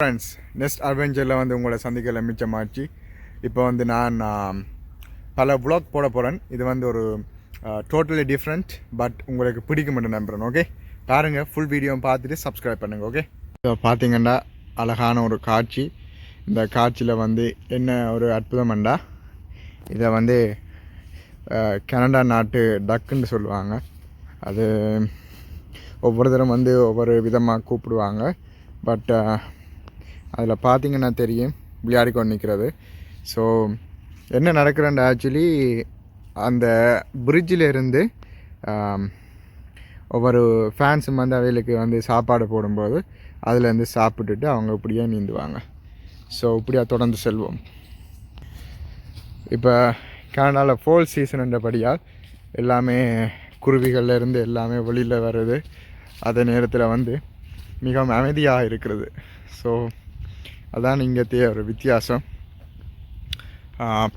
Friends, next அட்வென்ச்சரில் வந்து உங்களை சந்திக்கல மிச்சமாச்சு. இப்போ வந்து நான் பல வ்ளாக் போட போகிறேன். இது வந்து ஒரு டோட்டலி டிஃப்ரெண்ட், பட் உங்களுக்கு பிடிக்கும்னு நம்புகிறேன். ஓகே, பாருங்கள், ஃபுல் வீடியோவும் பார்த்துட்டு சப்ஸ்கிரைப் பண்ணுங்கள். ஓகே, இப்போ பார்த்தீங்கன்னா அழகான ஒரு காட்சி. இந்த காட்சியில் வந்து என்ன ஒரு அற்புதம்ண்டா, இதை வந்து கனடா நாட்டு டக்குன்னு சொல்லுவாங்க. அது ஒவ்வொரு தரம் வந்து ஒவ்வொரு விதமாக கூப்பிடுவாங்க. பட் அதில் பார்த்தீங்கன்னா தெரியும் விளையாடி கொண்டு நிற்கிறது. ஸோ என்ன நடக்கிறேன், ஆக்சுவலி அந்த பிரிட்ஜில் இருந்து ஒவ்வொரு ஃபேன்ஸும் வந்து அவைகளுக்கு வந்து சாப்பாடு போடும்போது அதிலேருந்து சாப்பிட்டுட்டு அவங்க இப்படியே நீந்துவாங்க. ஸோ இப்படியா தொடர்ந்து செல்வோம். இப்போ கனடாவில் ஃபோல் சீசன்ன்றபடியால் எல்லாமே குருவிகள்லேருந்து எல்லாமே வெளியில் வருது. அதே நேரத்தில் வந்து மிகவும் அமைதியாக இருக்கிறது. ஸோ அதான் இங்கே ஒரு வித்தியாசம்.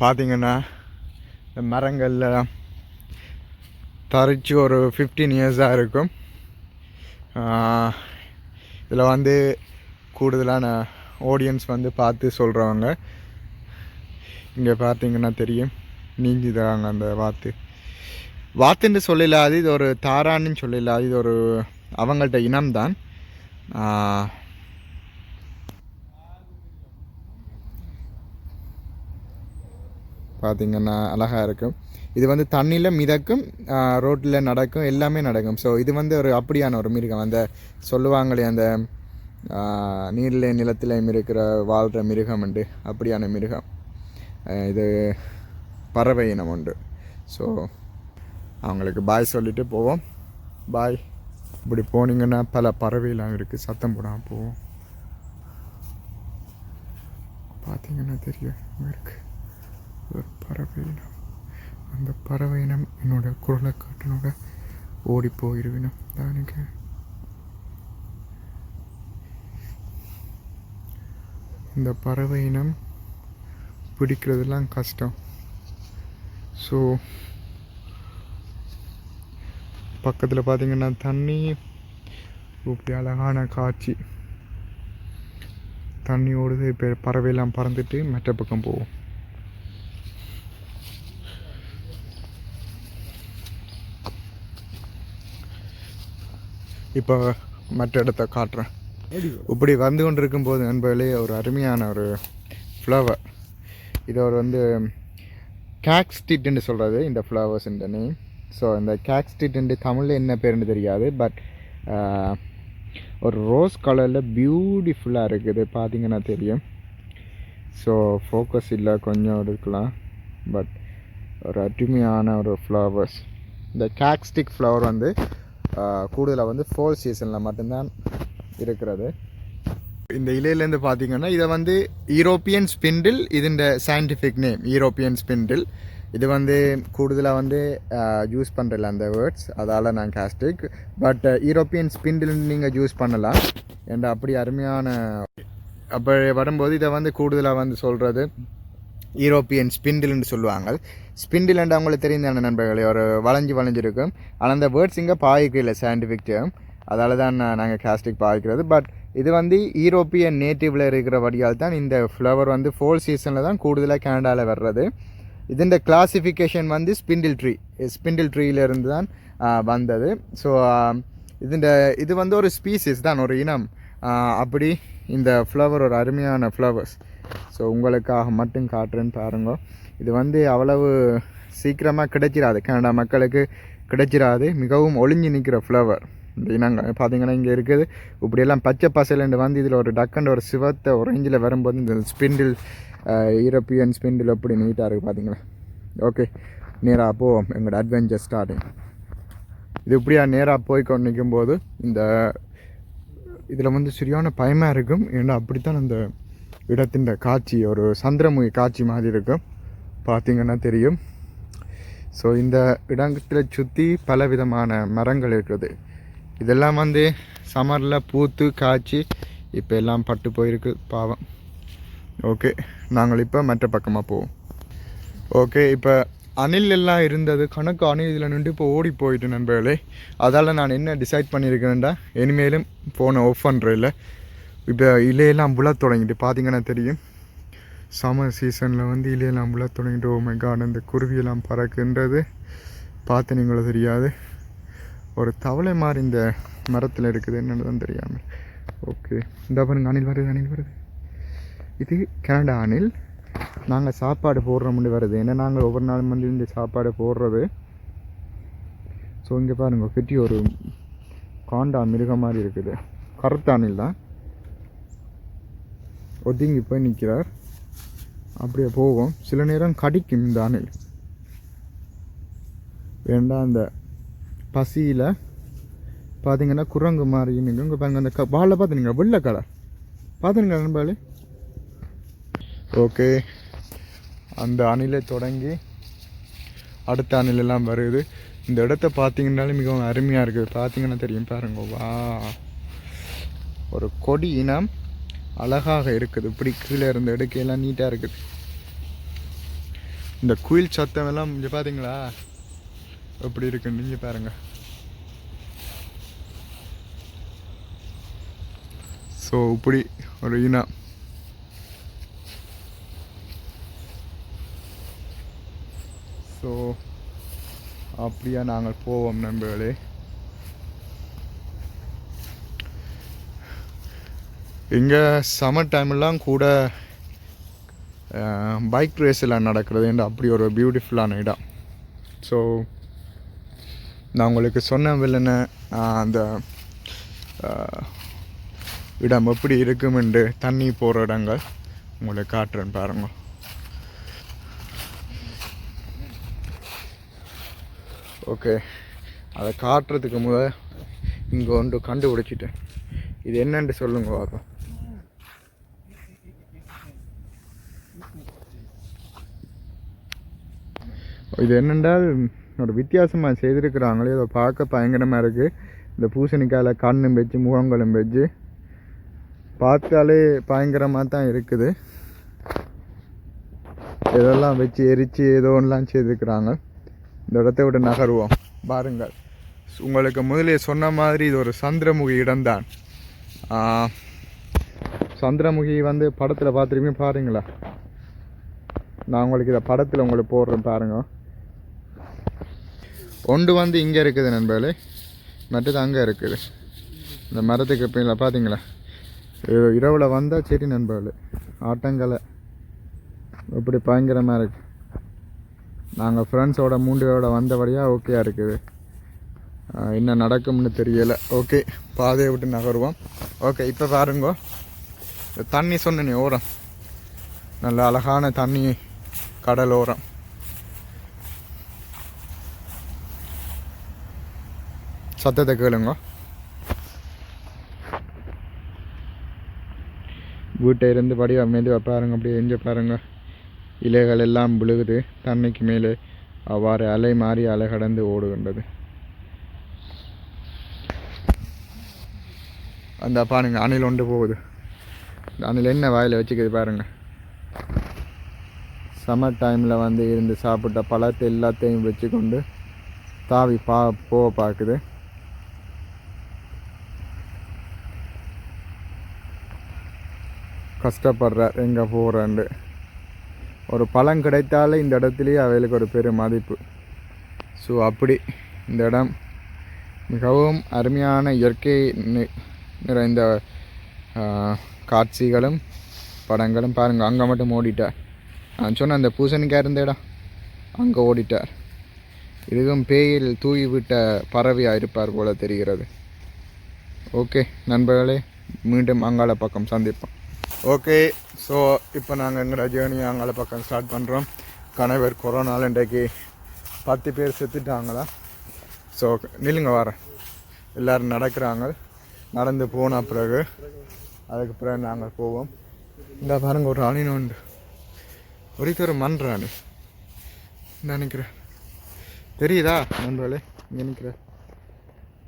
பார்த்திங்கன்னா இந்த மரங்களில் தரிச்சு ஒரு 15 இயர்ஸாக இருக்கும். இதில் வந்து கூடுதலான ஆடியன்ஸ் வந்து பார்த்து சொல்கிறவங்க. இங்கே பார்த்திங்கன்னா தெரியும் நீஞ்சி தராங்க. அந்த வாத்துன்னு சொல்லலாது, இது ஒரு தாரான்னு சொல்லலாது, இது ஒரு அவங்கள்ட்ட இனம்தான். பார்த்திங்கன்னா அழகாக இருக்கும். இது வந்து தண்ணியில் மிதக்கும், ரோட்டில் நடக்கும், எல்லாமே நடக்கும். ஸோ இது வந்து ஒரு அப்படியான ஒரு மிருகம். அந்த சொல்லுவாங்களே அந்த நீரில் நிலத்திலையும் இருக்கிற வாழ்கிற மிருகம் உண்டு, அப்படியான மிருகம். இது பறவை இனம் உண்டு. ஸோ அவங்களுக்கு பாய் சொல்லிவிட்டு போவோம். பாய். இப்படி போனீங்கன்னா பல பறவைலாம் இருக்குது, சத்தம் போடாமல் போவோம். பார்த்திங்கன்னா தெரியும் இருக்குது ஒரு பறவை இனம். அந்த பறவை இனம் என்னோட குரலை காட்டினோட ஓடி போயிடுவினம் தான். எனக்கு இந்த பறவை இனம் பிடிக்கிறதுலாம் கஷ்டம். ஸோ பக்கத்தில் பார்த்திங்கன்னா தண்ணி, இப்படி அழகான காட்சி. தண்ணி ஓடுது. இப்போ பறவையெல்லாம் பறந்துட்டு மற்ற பக்கம் போவோம். இப்போ மற்ற இடத்த காட்டுறேன். இப்படி வந்து கொண்டு இருக்கும்போது நண்பர்களே, ஒரு அருமையான ஒரு ஃப்ளவர். இது ஒரு வந்து கேக்ஸ்டிட்ன்னு சொல்கிறது இந்த ஃப்ளவர்ஸ்ன்ற நேம். ஸோ இந்த கேக்ஸ்டிட்ன்னு தமிழில் என்ன பேருன்னு தெரியாது, பட் ஒரு ரோஸ் கலரில் பியூட்டிஃபுல்லாக இருக்குது. பார்த்திங்கன்னா தெரியும். ஸோ ஃபோக்கஸ் இல்லை, கொஞ்சம் இருக்கலாம், பட் ஒரு அருமையான ஒரு ஃப்ளவர்ஸ். இந்த கேக்ஸ்டிக் ஃப்ளவர் வந்து கூடுதலாக வந்து ஃபோல் சீசனில் மட்டும்தான் இருக்கிறது. இந்த இலையிலேருந்து பார்த்திங்கன்னா இதை வந்து யூரோப்பியன் ஸ்பிண்டில், இதுன்ற சயின்டிஃபிக் நேம் யூரோப்பியன் ஸ்பிண்டில். இது வந்து கூடுதலாக வந்து யூஸ் பண்ணுறல அந்த வேர்ட்ஸ், அதால் நான் கேஸ்டிக். பட் யூரோப்பியன் ஸ்பிண்டில்னு நீங்கள் யூஸ் பண்ணலாம். என்ற அப்படி அருமையான அப்போ வரும்போது இதை வந்து கூடுதலாக வந்து சொல்கிறது யூரோப்பியன் ஸ்பிண்டில்னு சொல்லுவாங்க. ஸ்பிண்டில்ன்ற அவங்களுக்கு தெரிந்த நண்பர்களே, ஒரு வளைஞ்சிருக்கும். ஆனால் அந்த வேர்ட்ஸ் இங்கே பாய்க்கல சயின்டிஃபிக் டேர்ம், அதால் தான் நாங்கள் கேஸ்டிக் பாய்க்கிறது. பட் இது வந்து யூரோப்பியன் நேட்டிவில் இருக்கிற வழியால் தான் இந்த ஃப்ளவர் வந்து ஃபோல் சீசனில் தான் கூடுதலாக கனடாவில் வர்றது. இதுன்ற கிளாசிஃபிகேஷன் வந்து ஸ்பிண்டில் ட்ரீயிலேருந்து தான் வந்தது. ஸோ இது வந்து ஒரு ஸ்பீசிஸ் தான், ஒரு இனம். அப்படி இந்த ஃப்ளவர் ஒரு அருமையான ஃப்ளவர்ஸ். ஸோ உங்களுக்காக மட்டும் காட்டுறேன்னு பாருங்க. இது வந்து அவ்வளவு சீக்கிரமாக கிடைச்சிடாது, கனடா மக்களுக்கு கிடைச்சிடாது. மிகவும் ஒளிஞ்சு நிற்கிற ஃப்ளவர் இந்த இனங்கள். பார்த்திங்கன்னா இங்கே இருக்குது இப்படியெல்லாம் பச்சை பசலண்டு வந்து இதில் ஒரு டக்குன்னு ஒரு சிவத்தை ஒரேஞ்சில் வரும்போது இந்த ஸ்பிண்டில், யூரோப்பியன் ஸ்பிண்டில் எப்படி நீட்டாக இருக்குது பார்த்திங்களா. ஓகே, நேராக போவோம். எங்களோட அட்வென்ச்சர் ஸ்டார்டிங். இது இப்படியா நேராக போய் கொண்டு நிற்கும்போது இந்த இதில் வந்து சரியான பயமாக இருக்கும். ஏன்னா அப்படித்தான் அந்த இடத்தின் காட்சி ஒரு சந்திரமுகி காட்சி மாதிரி இருக்கும், பார்த்திங்கன்னா தெரியும். ஸோ இந்த இடத்தில் சுற்றி பல விதமான மரங்கள் இருக்குது. இதெல்லாம் வந்து சம்மரில் பூத்து காய்ச்சி இப்போ எல்லாம் பட்டு போயிருக்கு, பாவம். ஓகே, நாங்கள் இப்போ மற்ற பக்கமாக போவோம். ஓகே, இப்போ அணில் எல்லாம் இருந்தது, கணக்கு அணில் இதில் நின்று இப்போ ஓடி போயிட்டு நண்பர்களே. அதால் நான் என்ன டிசைட் பண்ணியிருக்கிறேன்டா, இனிமேலும் ஃபோனை ஆஃப் பண்ணுறதில்ல, இப்போ இலையெல்லாம் புல தொடங்கிட்டு பார்த்தீங்கன்னா தெரியும். சம்மர் சீசனில் வந்து இலையெல்லாம் புல தொடங்கிட்டு. ஓ மை காட், அந்த குருவியெல்லாம் பறக்குன்றது பார்த்து நீங்களும் தெரியாது. ஒரு தவளை மாதிரி இந்த மரத்தில் இருக்குது, என்னென்னு தான் தெரியாமல். ஓகே, இந்த பாருங்க அணில் வருது. இது கனடா அணில். நாங்கள் சாப்பாடு போடுற முடி வருது, ஏன்னா நாங்கள் ஒவ்வொரு நாளும் வந்து இந்த சாப்பாடு போடுறது. ஸோ இங்கே பாருங்க பெட்டி ஒரு காண்டா மிருகம் மாதிரி இருக்குது. கருத்த அணில் தான். ஒதுங்கி போய் நிற்கிறார். அப்படியே போகும். சில நேரம் கடிக்கும் இந்த அணில். வேண்டாம், அந்த பசியில் பார்த்தீங்கன்னா குரங்கு மாதிரி நிற்கும். இங்கே பாருங்க அந்த வாழை பார்த்துனீங்க, வெள்ளை கலர் பார்த்துருங்க நண்பாளி. ஓகே, அந்த அணிலை தொடங்கி அடுத்த அணிலெல்லாம் வருது. இந்த இடத்த பார்த்தீங்கன்னாலும் மிகவும் அருமையாக இருக்குது. பார்த்தீங்கன்னா தெரியும் பாருங்க. வா, ஒரு கொடி இனம் அழகாக இருக்குது. இப்படி கீழே இருந்த எடுக்கையெல்லாம் நீட்டாக இருக்குது. இந்த குயில் சத்தம் எல்லாம் இங்கே பார்த்தீங்களா எப்படி இருக்குன்னு நீங்கள் பாருங்க. ஸோ இப்படி ஒரு இனம். ஸோ அப்படியா நாங்கள் போவோம் நண்பர்களே. இங்கே சம்மர் டைம்லாம் கூட பைக் ரேஸ் எல்லாம் நடக்கிறது. அப்படி ஒரு பியூட்டிஃபுல்லான இடம். ஸோ நான் உங்களுக்கு சொன்ன வில்லனை அந்த இடம் எப்படி இருக்குமென்று தண்ணி போகிற இடங்கள் உங்களுக்கு காட்டுறேன் பாருங்க. ஓகே, அதை காட்டுறதுக்கு முதல் இங்கே ஒன்று கண்டுபிடிச்சிட்டேன். இது என்னன்னு சொல்லுங்க பார்ப்போம். இது என்னென்றால் ஒரு வித்தியாசமாக செய்திருக்கிறாங்களே. இதை பார்க்க பயங்கரமாக இருக்குது. இந்த பூசணிக்காயில் கண்ணும் வச்சு முகங்களும் வச்சு பார்த்தாலே பயங்கரமாக தான் இருக்குது. இதெல்லாம் வச்சு எரித்து ஏதோ ஒன்றுலாம் செய்திருக்கிறாங்க. இந்த இடத்த விட நகருவோம் பாருங்கள். உங்களுக்கு முதலே சொன்ன மாதிரி இது ஒரு சந்திரமுகி இடம்தான். சந்திரமுகி வந்து படத்தில் பார்த்துருப்பீங்க பாருங்களா. நான் உங்களுக்கு இதை படத்தில் உங்களுக்கு போடுறேன் பாருங்க. ஒன்று வந்து இங்கே இருக்குது நண்பர்களே, மற்றது அங்கே இருக்குது. இந்த மரத்துக்கு இப்போ பார்த்தீங்களா, இரவில் வந்தால் சரி நண்பர்களே, ஆட்டங்களை இப்படி பயங்கரமாக இருக்குது. நாங்கள் ஃப்ரெண்ட்ஸோட 3 பேரோட வந்தபடியாக ஓகேயா இருக்குது. என்ன நடக்கும்னு தெரியலை. ஓகே, பாதையை விட்டு நகருவோம். ஓகே, இப்போ பாருங்க, தண்ணி சொன்னேனே ஓரம், நல்ல அழகான தண்ணி, கடல் ஓரம். சத்தத்தை கேளுங்க. வீட்டை இருந்து படிவா மேலே பாருங்க. அப்படியே எஞ்ச பாருங்க, இலைகள் எல்லாம் விழுகுது தண்ணிக்கு மேலே. அவ்வாறு அலை மாறி அலை கடந்து ஓடுகின்றது. அந்த பாருங்க அணில் ஒன்று போகுது. இந்த அணில் என்ன வாயில் வச்சுக்குது பாருங்க. சம்மர் டைமில் வந்து இருந்து சாப்பிட்ட பழத்தை எல்லாத்தையும் வச்சுக்கொண்டு தாவி போக பார்க்குது. கஷ்டப்படுறார் எங்கே போகிறேன்னு. ஒரு பழம் கிடைத்தாலே இந்த இடத்துலையே அவைகளுக்கு ஒரு பெரும் மதிப்பு. ஸோ அப்படி இந்த இடம் மிகவும் அருமையான இயற்கை நிறைந்த காட்சிகளும் படங்களும் பாருங்கள். அங்கே மட்டும் ஓடிட்டார். நான் சொன்ன அந்த பூசணிக்காய் இருந்த இடம் அங்கே ஓடிட்டார். இதுவும் பேயில் தூவி விட்ட பறவையாக இருப்பார் போல தெரிகிறது. ஓகே நண்பர்களே, மீண்டும் அங்காள பக்கம் சந்திப்போம். ஓகே, ஸோ இப்போ நாங்கள் எங்களோட ஜேர்னி அங்காள பக்கம் ஸ்டார்ட் பண்ணுறோம். கணவர் கொரோனாவில் இன்றைக்கு 10 பேர் செத்துட்டாங்களா. ஸோ நில்லுங்க வரேன். எல்லோரும் நடக்கிறாங்க. நடந்து போன பிறகு அதுக்கு பிறகு நாங்கள் போவோம். இந்த பாருங்க, ஒரு அணின் உண்டு. ஒருத்தர் மன்றாணி நினைக்கிறேன், தெரியுதா நண்பர்களே? இங்கே நினைக்கிறேன்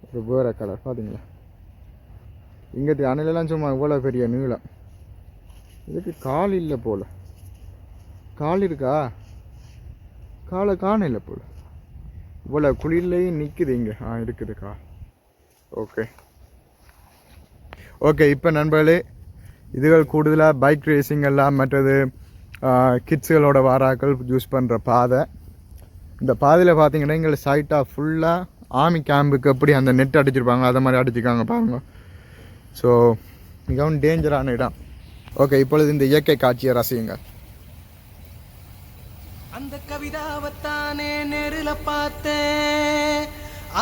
ஒரு வேற கலர் பார்த்தீங்களா. இங்கே அணிலெல்லாம் சும்மா இவ்வளோ பெரிய நீளம். இதுக்கு கால் இல்லை போல். கால் இருக்கா? காலை காணல போல். இவ்வளோ குளிர்லையும் நிற்குது இங்கே. இருக்குது கால். ஓகே ஓகே, இப்போ நண்பர்களே இதுகள் கூடுதலாக பைக் ரேசிங் எல்லாம் மற்றது கிட்ஸுகளோட வாராக்கள் யூஸ் பண்ணுற பாதை. இந்த பாதையில் பார்த்தீங்கன்னா எங்களை சைட்டாக ஃபுல்லாக ஆர்மி கேம்புக்கு எப்படி அந்த நெட் அடிச்சிருப்பாங்க அதை மாதிரி அடிச்சிருக்காங்க பாருங்க. ஸோ மிகவும் டேஞ்சரான இடம். ஓகே, இப்பொழுது இந்த இயற்கை காட்சியை ரசியுங்க. அந்த கவிதாவத்தானே நேரில் பார்த்தேன்,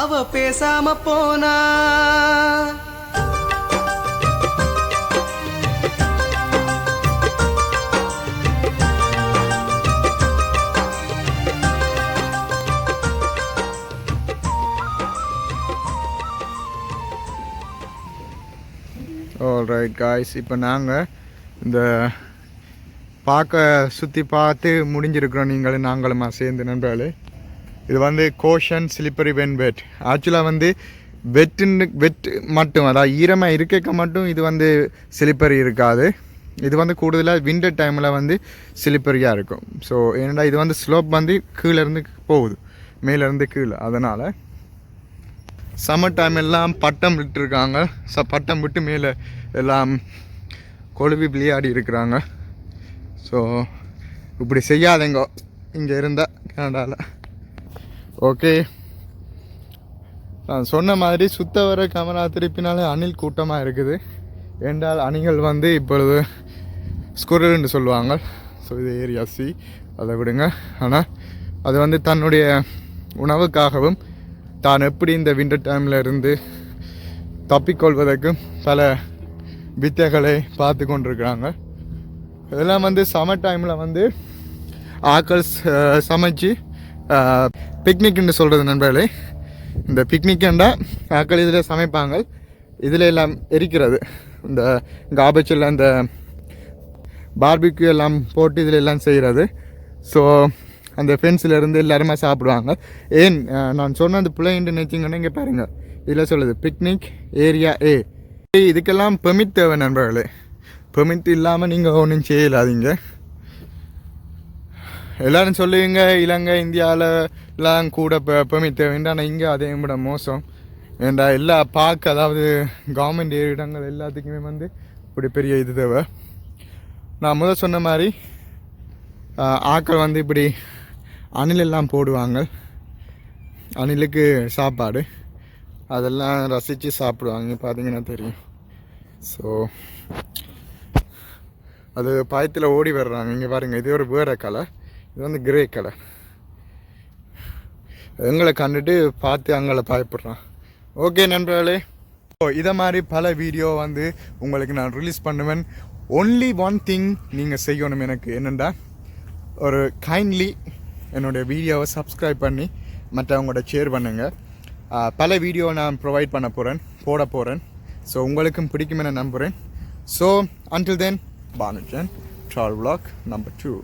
அவ பேசாம போனா. ஆல்ரைட் காய்ஸ், இப்போ நாங்கள் இந்த பார்க்க சுற்றி பார்த்து முடிஞ்சிருக்கிறோம். நீங்களும் நாங்களுமா சேர்ந்து நண்பர்களே. இது வந்து கோஷன் ஸ்லிப்பரி வெட். ஆக்சுவலாக வந்து வெட்டு மட்டும், அதாவது ஈரமாக இருக்க மட்டும் இது வந்து ஸ்லிப்பரி இருக்காது. இது வந்து கூடுதலாக விண்டர் டைமில் வந்து ஸ்லிப்பரியாக இருக்கும். ஸோ ஏன்னா இது வந்து ஸ்லோப் வந்து கீழேருந்து போகுது, மேலேருந்து கீழே. அதனால் சம்மர் டைம் எல்லாம் பட்டம் விட்டுருக்காங்க. பட்டம் விட்டு மேலே எல்லாம் கொழுவி விளையாடி இருக்கிறாங்க. ஸோ இப்படி செய்யாதேங்க இங்கே இருந்தால் கனடாவில். ஓகே, நான் சொன்ன மாதிரி சுத்த வர கேமரா திருப்பினாலே அணில் கூட்டமாக இருக்குது. என்றால் அணிகள் வந்து இப்பொழுது ஸ்குரல்னு சொல்லுவாங்க. ஸோ இது ஏரியா சி, அதை விடுங்க. ஆனால் அது வந்து தன்னுடைய உணவுக்காகவும் தான் எப்படி இந்த விண்டர் டைமில் இருந்து தப்பிக்கொள்வதற்கும் பல வித்தைகளை பார்த்து கொண்டிருக்கிறாங்க. இதெல்லாம் வந்து சம்மர் டைமில் வந்து ஆக்கள் சமைச்சு பிக்னிக்னு சொல்கிறது நண்பர்களே. இந்த பிக்னிக்குண்டா ஆக்கள் இதில் சமைப்பாங்க. இதில் எல்லாம் எரிக்கிறது, இந்த காபேஜில் அந்த பார்பிக்யூ எல்லாம் போட்டு இதில் எல்லாம் செய்கிறது. ஸோ அந்த ஃபென்ஸில் இருந்து எல்லாருமே சாப்பிடுவாங்க. ஏன் நான் சொன்ன அந்த பிள்ளைன்னு நினச்சிங்கன்னா இங்கே பாருங்கள், இதில் சொல்லுது பிக்னிக் ஏரியா ஏ. இதுக்கெல்லாம் பெர்மிட் தேவை நண்பர்களே. பெர்மிட் இல்லாமல் நீங்கள் ஒன்றும் செய்யலாதீங்க. எல்லோரும் சொல்லுவீங்க இலங்கை இந்தியாவிலலாம் கூட பெர்மிட் தேவைன்னு. ஆனால் இங்கே அதே விட மோசம். ஏண்டா எல்லா பார்க்க, அதாவது கவர்மெண்ட் இடங்கள் எல்லாத்துக்குமே வந்து இப்படி பெரிய இது தேவை. நான் முதல் சொன்ன மாதிரி ஆக்கள் வந்து இப்படி அணில் எல்லாம் போடுவாங்க. அணிலுக்கு சாப்பாடு அதெல்லாம் ரசித்து சாப்பிடுவாங்க, பார்த்தீங்கன்னா தெரியும். ஸோ அது பயத்தில் ஓடி வர்றாங்க. இங்கே பாருங்கள், இது ஒரு வேறு கலர், இது வந்து கிரே கலர். எங்களை கண்டுட்டு பார்த்து அங்கே பயப்படுறான். ஓகே நண்பர்களே, இதை மாதிரி பல வீடியோ வந்து உங்களுக்கு நான் ரிலீஸ் பண்ணுவேன். ஒன்லி ஒன் திங் நீங்கள் செய்யணும் எனக்கு என்னென்னா, ஒரு கைண்ட்லி என்னுடைய வீடியோவை சப்ஸ்கிரைப் பண்ணி மற்றவங்களோட ஷேர் பண்ணுங்கள். பல வீடியோ நான் ப்ரொவைட் போட போகிறேன். ஸோ உங்களுக்கும் பிடிக்கும் என நம்புகிறேன். So until then, Banujan, travel vlog number 2.